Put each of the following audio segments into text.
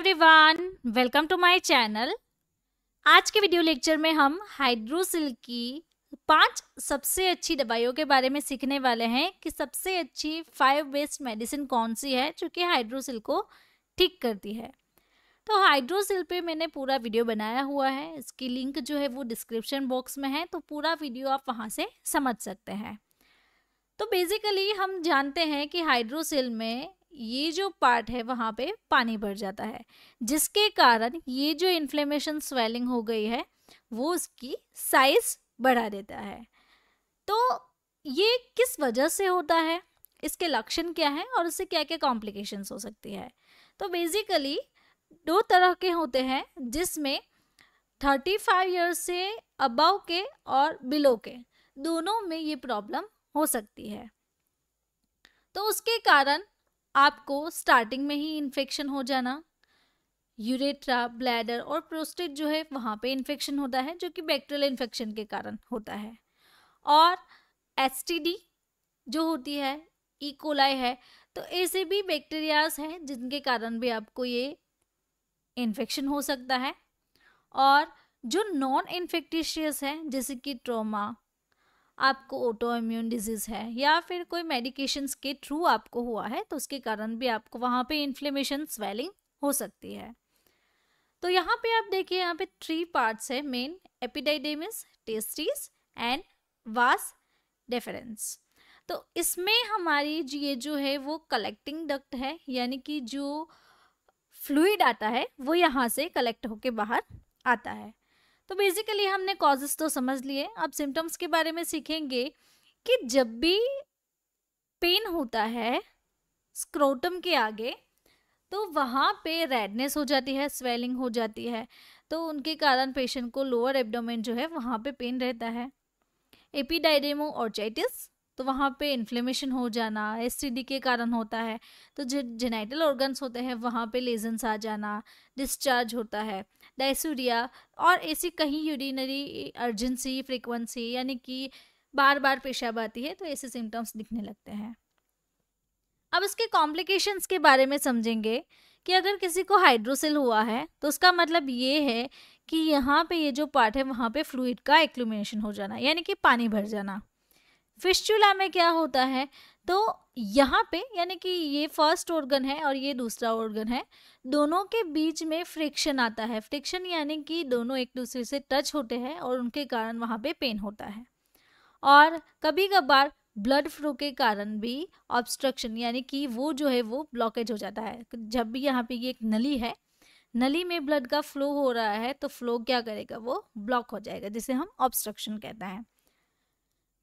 Everyone, welcome to my channel. आज के video lecture में हम हाइड्रोसिल की 5 सबसे अच्छी दवाइयों के बारे में सीखने वाले हैं कि सबसे अच्छी 5 बेस्ट मेडिसिन कौन सी है जो कि हाइड्रोसिल को ठीक करती है। तो हाइड्रोसिल पे मैंने पूरा वीडियो बनाया हुआ है, इसकी लिंक जो है वो डिस्क्रिप्शन बॉक्स में है, तो पूरा वीडियो आप वहाँ से समझ सकते हैं। तो बेसिकली हम जानते हैं कि हाइड्रोसिल में ये जो पार्ट है वहाँ पे पानी भर जाता है, जिसके कारण ये जो इन्फ्लेमेशन स्वेलिंग हो गई है वो उसकी साइज बढ़ा देता है। तो ये किस वजह से होता है, इसके लक्षण क्या हैं और उससे क्या क्या कॉम्प्लिकेशंस हो सकती है। तो बेसिकली 2 तरह के होते हैं, जिसमें 35 ईयर्स से अबव के और बिलो के दोनों में ये प्रॉब्लम हो सकती है। तो उसके कारण आपको स्टार्टिंग में ही इन्फेक्शन हो जाना, यूरेट्रा, ब्लैडर और प्रोस्टेट जो है वहाँ पे इन्फेक्शन होता है, जो कि बैक्टीरियल इन्फेक्शन के कारण होता है। और एसटीडी जो होती है, ई कोलाई है, तो ऐसे भी बैक्टीरियाज हैं जिनके कारण भी आपको ये इन्फेक्शन हो सकता है। और जो नॉन इन्फेक्टिशियस है, जैसे कि ट्रॉमा, आपको ऑटो इम्यून डिजीज है या फिर कोई मेडिकेशंस के थ्रू आपको हुआ है, तो उसके कारण भी आपको वहाँ पे इन्फ्लेमेशन स्वेलिंग हो सकती है। तो यहाँ पे आप देखिए, यहाँ पे 3 पार्ट्स है main: epididymis, testis and vas deferens. तो इसमें हमारी ये जो है वो कलेक्टिंग डक्ट है, यानी कि जो फ्लूइड आता है वो यहाँ से कलेक्ट होके बाहर आता है। तो बेसिकली हमने कॉजेस तो समझ लिए, अब सिम्टम्स के बारे में सीखेंगे कि जब भी पेन होता है स्क्रोटम के आगे, तो वहाँ पे रेडनेस हो जाती है, स्वेलिंग हो जाती है, तो उनके कारण पेशेंट को लोअर एब्डोमेन जो है वहाँ पे पेन रहता है। एपिडाइडेमो ऑर्चाइटिस, तो वहाँ पे इन्फ्लेमेशन हो जाना एसटीडी के कारण होता है। तो जो जेनाइटल ऑर्गन्स होते हैं वहाँ पे लेजन्स आ जाना, डिस्चार्ज होता है। डायसूरिया और ऐसी कहीं यूरिनरी अर्जेंसी, फ्रीक्वेंसी, यानी कि बार बार पेशाब आती है, तो ऐसे सिम्टम्स दिखने लगते हैं। अब इसके कॉम्प्लिकेशंस के बारे में समझेंगे कि अगर किसी को हाइड्रोसिल हुआ है तो उसका मतलब ये है कि यहाँ पे ये जो पार्ट है वहाँ पे फ्लूइड का एक्लूमिनेशन हो जाना, यानी कि पानी भर जाना। फिस्चुला में क्या होता है, तो यहाँ पे यानी कि ये फर्स्ट ऑर्गन है और ये दूसरा ऑर्गन है, दोनों के बीच में फ्रिक्शन आता है। फ्रिक्शन यानी कि दोनों एक दूसरे से टच होते हैं और उनके कारण वहाँ पे पेन होता है। और कभी कभार ब्लड फ्लो के कारण भी ऑब्स्ट्रक्शन, यानी कि वो जो है वो ब्लॉकेज हो जाता है। जब भी यहाँ पे ये एक नली है, नली में ब्लड का फ्लो हो रहा है, तो फ्लो क्या करेगा, वो ब्लॉक हो जाएगा, जिसे हम ऑब्स्ट्रक्शन कहते हैं।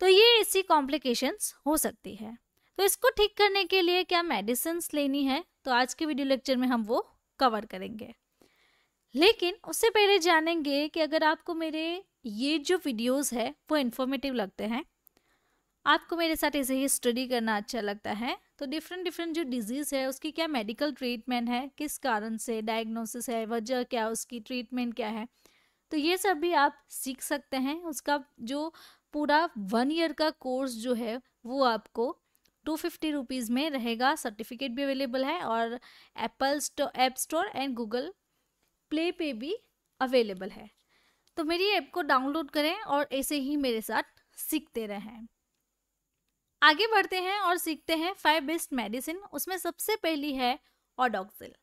तो ये ऐसी कॉम्प्लिकेशंस हो सकती है। तो इसको ठीक करने के लिए क्या मेडिसिन्स लेनी है, तो आज के वीडियो लेक्चर में हम वो कवर करेंगे। लेकिन उससे पहले जानेंगे कि अगर आपको मेरे ये जो वीडियोस है वो इन्फॉर्मेटिव लगते हैं, आपको मेरे साथ ऐसे ही स्टडी करना अच्छा लगता है, तो डिफरेंट जो डिजीज़ है उसकी क्या मेडिकल ट्रीटमेंट है, किस कारण से डायग्नोसिस है, वजह क्या, उसकी ट्रीटमेंट क्या है, तो ये सब भी आप सीख सकते हैं। उसका जो पूरा 1 ईयर का कोर्स जो है वो आपको 250 रुपीज़ में रहेगा। सर्टिफिकेट भी अवेलेबल है और app store and Google play पे भी अवेलेबल है। तो मेरी ऐप को डाउनलोड करें और ऐसे ही मेरे साथ सीखते रहें। आगे बढ़ते हैं और सीखते हैं 5 बेस्ट मेडिसिन। उसमें सबसे पहली है ओडोक्सिल।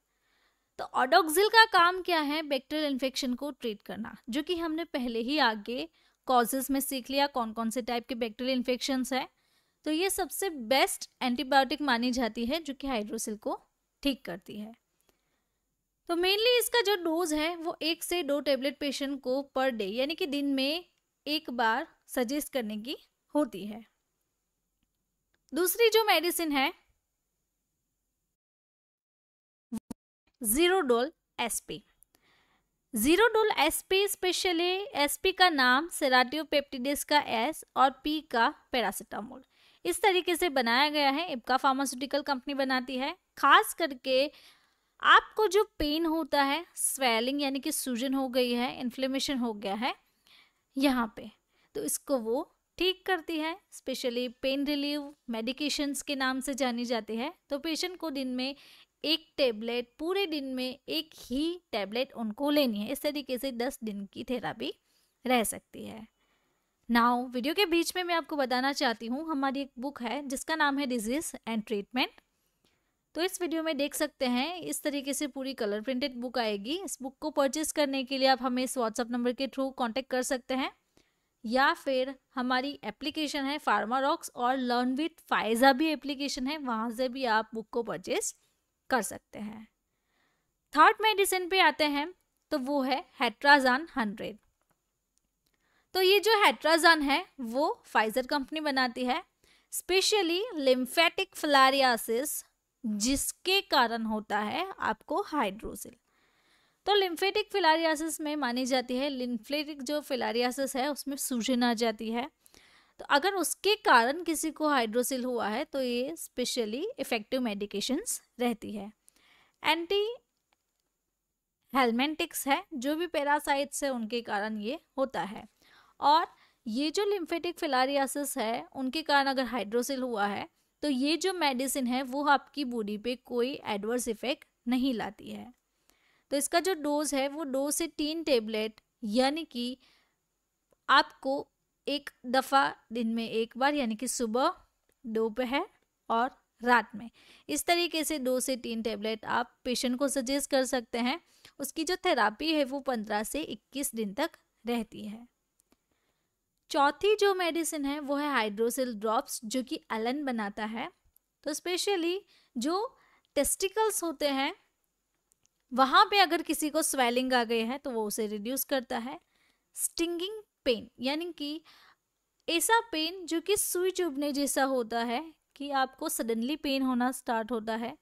तो ओडोक्सिल का काम क्या है, बैक्टीरियल इन्फेक्शन को ट्रीट करना, जो कि हमने पहले ही आगे कॉजेस में सीख लिया कौन कौन से टाइप के बैक्टीरियल इन्फेक्शंस है। तो ये सबसे बेस्ट एंटीबायोटिक मानी जाती है जो कि हाइड्रोसिल को ठीक करती है। तो मेनली इसका जो डोज है वो 1 से 2 टेबलेट पेशेंट को पर डे, यानी कि दिन में एक बार सजेस्ट करने की होती है। दूसरी जो मेडिसिन है Zerodol SP. Zerodol SP specially SP का नाम सेराटियोपेप्टिडेस का एस और पी का पैरासीटामोल इस तरीके से बनाया गया है। इब्का फार्मास्यूटिकल कंपनी बनाती है। खास करके आपको जो पेन होता है, स्वेलिंग यानी कि सूजन हो गई है, इन्फ्लेमेशन हो गया है यहाँ पे, तो इसको वो ठीक करती है। स्पेशली पेन रिलीव मेडिकेशंस के नाम से जानी जाती है। तो पेशेंट को दिन में एक टेबलेट पूरे दिन में एक ही टेबलेट उनको लेनी है। इस तरीके से 10 दिन की थेरेपी रह सकती है। नाउ वीडियो के बीच में मैं आपको बताना चाहती हूँ, हमारी एक बुक है जिसका नाम है डिजीज एंड ट्रीटमेंट। तो इस वीडियो में देख सकते हैं इस तरीके से पूरी कलर प्रिंटेड बुक आएगी। इस बुक को परचेज करने के लिए आप हमें इस व्हाट्सएप नंबर के थ्रू कांटेक्ट कर सकते हैं, या फिर हमारी एप्लीकेशन है फार्मारॉक्स और लर्न विद फाइजा भी एप्लीकेशन है, वहाँ से भी आप बुक को परचेज कर सकते हैं। थर्ड मेडिसिन पे आते हैं, तो वो है हेट्राजान 100। तो ये जो हेट्राजान है वो फाइजर कंपनी बनाती है, स्पेशली लिम्फेटिक फिलारियासिस जिसके कारण होता है आपको हाइड्रोसिल। तो लिम्फेटिक फिलारियासिस में मानी जाती है, लिम्फेटिक जो फिलारियासिस है उसमें सूजन आ जाती है। तो अगर उसके कारण किसी को हाइड्रोसिल हुआ है तो ये स्पेशली इफेक्टिव मेडिकेशंस रहती है। एंटी हेलमेंटिक्स है, जो भी पैरासाइट्स है उनके कारण ये होता है। और ये जो लिम्फेटिक फिलारियासिस है उनके कारण अगर हाइड्रोसिल हुआ है तो ये जो मेडिसिन है वो आपकी बॉडी पे कोई एडवर्स इफेक्ट नहीं लाती है। तो इसका जो डोज है वो 2 से 3 टेबलेट, यानी कि आपको एक दफ़ा दिन में एक बार, यानी कि सुबह, दोपहर और रात में, इस तरीके से 2 से 3 टेबलेट आप पेशेंट को सजेस्ट कर सकते हैं। उसकी जो थेरापी है वो 15 से 21 दिन तक रहती है। चौथी जो मेडिसिन है वो है हाइड्रोसिल ड्रॉप्स, जो कि एलन बनाता है। तो स्पेशली जो टेस्टिकल्स होते हैं वहाँ पे अगर किसी को स्वेलिंग आ गई है तो वो उसे रिड्यूस करता है। स्टिंगिंग पेन, यानी कि ऐसा पेन जो कि सुई चुभने जैसा होता है कि आपको सडनली पेन होना स्टार्ट होता है,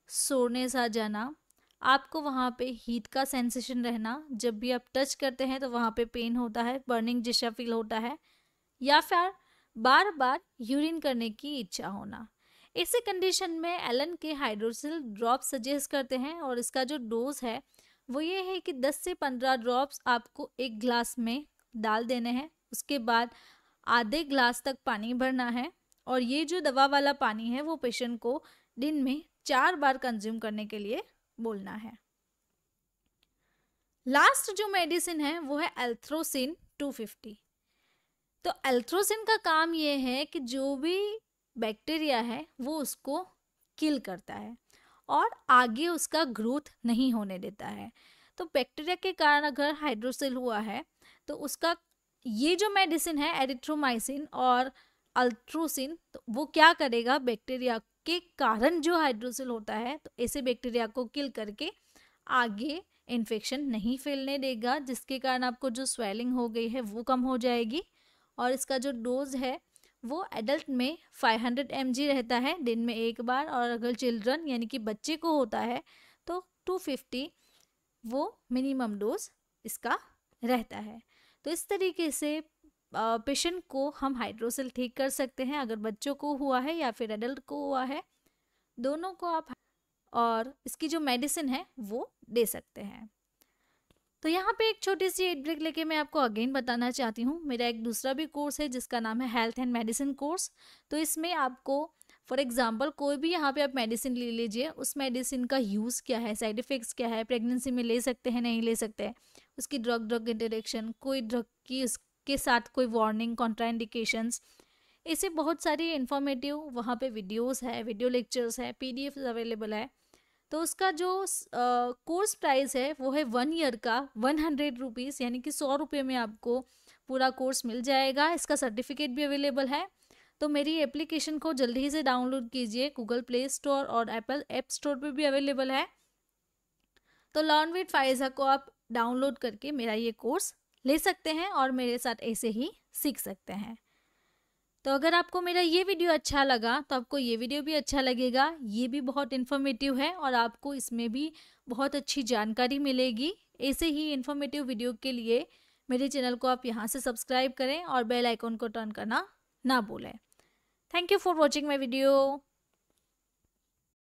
सोरनेस आ जाना, आपको वहाँ पे हीट का सेंसेशन रहना, जब भी आप टच करते हैं तो वहाँ पे पेन होता है, बर्निंग जैसा फील होता है, या फिर बार बार यूरिन करने की इच्छा होना। ऐसे कंडीशन में एलन के हाइड्रोसिल ड्रॉप सजेस्ट करते हैं, और इसका जो डोज है वो ये है कि 10 से 15 ड्रॉप्स आपको एक ग्लास में डाल देने हैं। उसके बाद आधे ग्लास तक पानी भरना है, और ये जो दवा वाला पानी है वो पेशेंट को दिन में 4 बार कंज्यूम करने के लिए बोलना है। लास्ट जो मेडिसिन है वो है एल्थ्रोसिन 250। तो एल्थ्रोसिन का काम ये है कि जो भी बैक्टीरिया है वो उसको किल करता है और आगे उसका ग्रोथ नहीं होने देता है। तो बैक्टीरिया के कारण अगर हाइड्रोसिल हुआ है तो उसका ये जो मेडिसिन है एरिथ्रोमाइसिन और अल्ट्रोसिन, तो वो क्या करेगा, बैक्टीरिया के कारण जो हाइड्रोसिल होता है तो ऐसे बैक्टीरिया को किल करके आगे इन्फेक्शन नहीं फैलने देगा, जिसके कारण आपको जो स्वेलिंग हो गई है वो कम हो जाएगी। और इसका जो डोज है वो एडल्ट में 500 mg रहता है दिन में एक बार, और अगर चिल्ड्रन यानी कि बच्चे को होता है तो 250 वो मिनिमम डोज इसका रहता है। तो इस तरीके से पेशेंट को हम हाइड्रोसिल ठीक कर सकते हैं, अगर बच्चों को हुआ है या फिर एडल्ट को हुआ है, दोनों को आप, और इसकी जो मेडिसिन है वो दे सकते हैं। तो यहाँ पे एक छोटी सी एड ब्रेक लेके मैं आपको अगेन बताना चाहती हूँ, मेरा एक दूसरा भी कोर्स है जिसका नाम है हेल्थ एंड मेडिसिन कोर्स। तो इसमें आपको फॉर एग्जांपल कोई भी यहाँ पे आप मेडिसिन ले लीजिए, उस मेडिसिन का यूज़ क्या है, साइड इफ़ेक्ट्स क्या है, प्रेगनेंसी में ले सकते हैं नहीं ले सकते हैं, उसकी ड्रग इंटरेक्शन, कोई ड्रग की उसके साथ कोई वार्निंग, कॉन्ट्राइंडिकेशंस, ऐसे बहुत सारी इन्फॉर्मेटिव वहाँ पे वीडियोस है, वीडियो लेक्चर्स है, PDF अवेलेबल है। तो उसका जो कोर्स प्राइस है वो है 1 ईयर का 100 रुपीज़, यानी कि 100 रुपये में आपको पूरा कोर्स मिल जाएगा। इसका सर्टिफिकेट भी अवेलेबल है। तो मेरी एप्लीकेशन को जल्दी से डाउनलोड कीजिए, गूगल प्ले स्टोर और एप्पल ऐप स्टोर पे भी अवेलेबल है। तो लर्न विद फाइजा को आप डाउनलोड करके मेरा ये कोर्स ले सकते हैं और मेरे साथ ऐसे ही सीख सकते हैं। तो अगर आपको मेरा ये वीडियो अच्छा लगा तो आपको ये वीडियो भी अच्छा लगेगा। ये भी बहुत इन्फॉर्मेटिव है और आपको इसमें भी बहुत अच्छी जानकारी मिलेगी। ऐसे ही इन्फॉर्मेटिव वीडियो के लिए मेरे चैनल को आप यहाँ से सब्सक्राइब करें और बेल आइकॉन को टर्न करना ना भूलें। Thank you for watching my video.